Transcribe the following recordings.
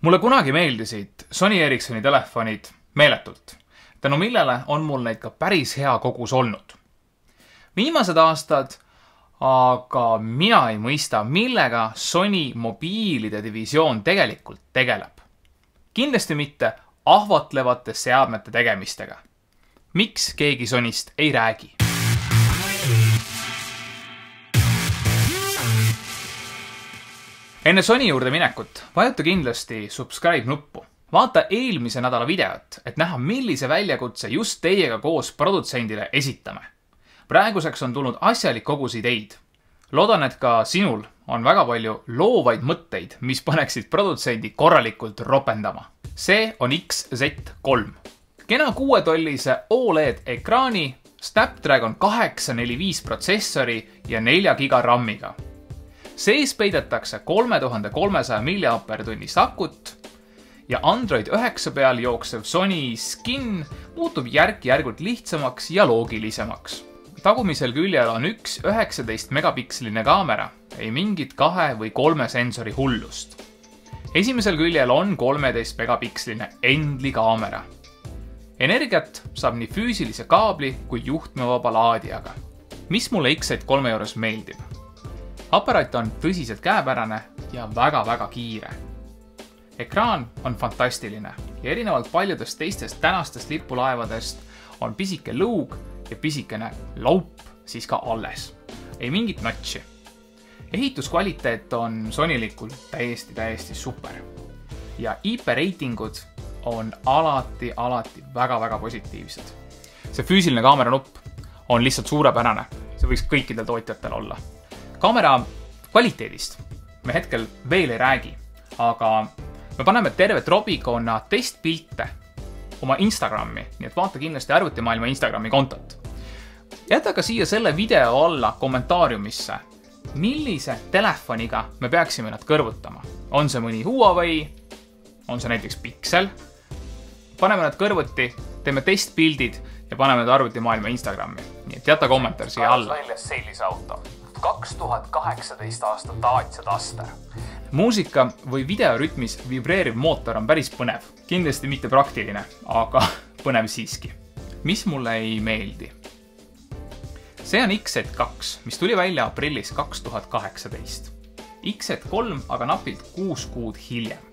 Mulle kunagi meeldisid Sony Ericssoni telefonid meeletult, tänu millele on mul neid ka päris hea kogus olnud. Viimased aastad aga mina ei mõista, millega Sony mobiilide divisioon tegelikult tegeleb. Kindlasti mitte ahvatlevate seadmete tegemistega. Miks keegi Sonyst ei räägi? Enne Sony juurde minekut vajuta kindlasti subscribe nuppu. Vaata eelmise nädala videot, et näha, millise väljakutse just teiega koos produtsendile esitame. Praeguseks on tulnud asjalik kogus ideid. Loodan, et ka sinul on väga palju loovaid mõtteid, mis paneksid produtsendi korralikult ropendama. See on XZ3. Kena 6-tollise OLED ekraani, Snapdragon 845 protsessori ja 4 giga RAM-iga. Sees peidetakse 3300 mAh akut ja Android 9 peal jooksev Sony Skin muutub järk-järgult lihtsamaks ja loogilisemaks. Tagumisel küljel on üks 19 megapiksline kaamera, ei mingit 2 või 3 sensori hullust. Esimesel küljel on 13 megapiksline Endli kaamera. Energiat saab nii füüsilise kaabli kui juhtmevaba laadijaga. Mis mulle XZ3 juures meeldib? Aparaat on tõsiselt käepärane ja väga-väga kiire. Ekraan on fantastiline ja erinevalt paljudest teistest tänastest lipulaevadest on pisike lõug ja pisikene laup siis ka alles. Ei mingit notši. Ehituskvaliteet on Sonylikult täiesti super. Ja IP reitingud on alati väga-väga positiivsed. See füüsiline kaamera nupp on lihtsalt suurepärane. See võiks kõikidel tootjatel olla. Kaamera kvaliteedist me hetkel veel ei räägi, aga me paneme terve trobikonna testpilte oma Instagrami, nii et vaata kindlasti Arvutimaailma Instagrami kontot. Jäta ka siia selle video alla kommentaariumisse, millise telefoniga me peaksime nad kõrvutama. On see mõni Huawei, on see näiteks Pixel. Paneme nad kõrvuti, teeme testpildid ja paneme nad Arvutimaailma Instagrami. Nii et jäta kommentaar siia alla. Väljas sellise auto. 2018 aasta Dacia Duster. Muusika või videorütmis vibreeriv mootor on päris põnev. Kindlasti mitte praktiline, aga põnev siiski. Mis mulle ei meeldi? See on XZ2, mis tuli välja aprillis 2018. XZ3 aga napilt 6 kuud hiljem.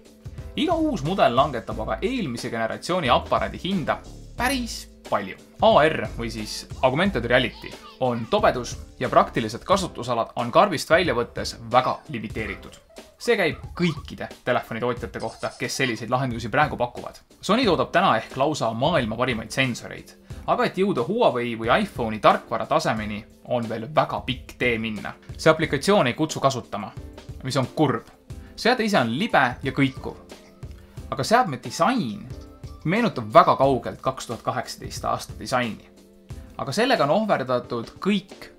Iga uus mudel langetab aga eelmise generatsiooni aparaadi hinda päris palju. AR või siis Augmented Reality on tobedus ja praktilised kasutusalad on karbist välja võttes väga limiteeritud. See käib kõikide telefonitootjate kohta, kes selliseid lahendusi praegu pakuvad. Sony toodab täna ehk lausa maailma parimaid sensoreid, aga et jõuda Huawei või iPhone'i tarkvara tasemeni on veel väga pikk tee minna. See aplikatsioon ei kutsu kasutama, mis on kurb. Seade ise on libe ja kõikuv. Aga seadme disain meenutab väga kaugelt 2018 aasta disaini. Aga sellega on ohverdatud kõik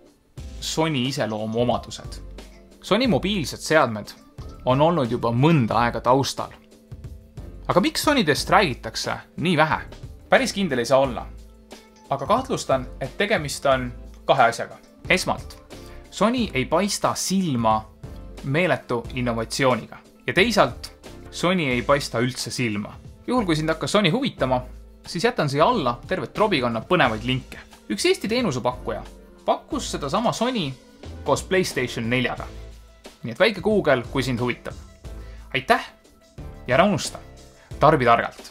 Sony iseloomu omadused. Sony mobiilsed seadmed on olnud juba mõnda aega taustal. Aga miks Sonydest räägitakse nii vähe? Päris kindel ei saa olla. Aga kahtlustan, et tegemist on kahe asjaga. Esmalt, Sony ei paista silma meeletu innovatsiooniga. Ja teisalt, Sony ei paista üldse silma. Juhul kui sind hakkas Sony huvitama, siis jätan siia alla tervet trobikonna põnevaid linke. Üks Eesti teenusepakkuja pakkus seda sama Sony koos PlayStation 4-ga. Nii et väike Google, kui sind huvitab. Aitäh ja ära unusta, tarbi targalt!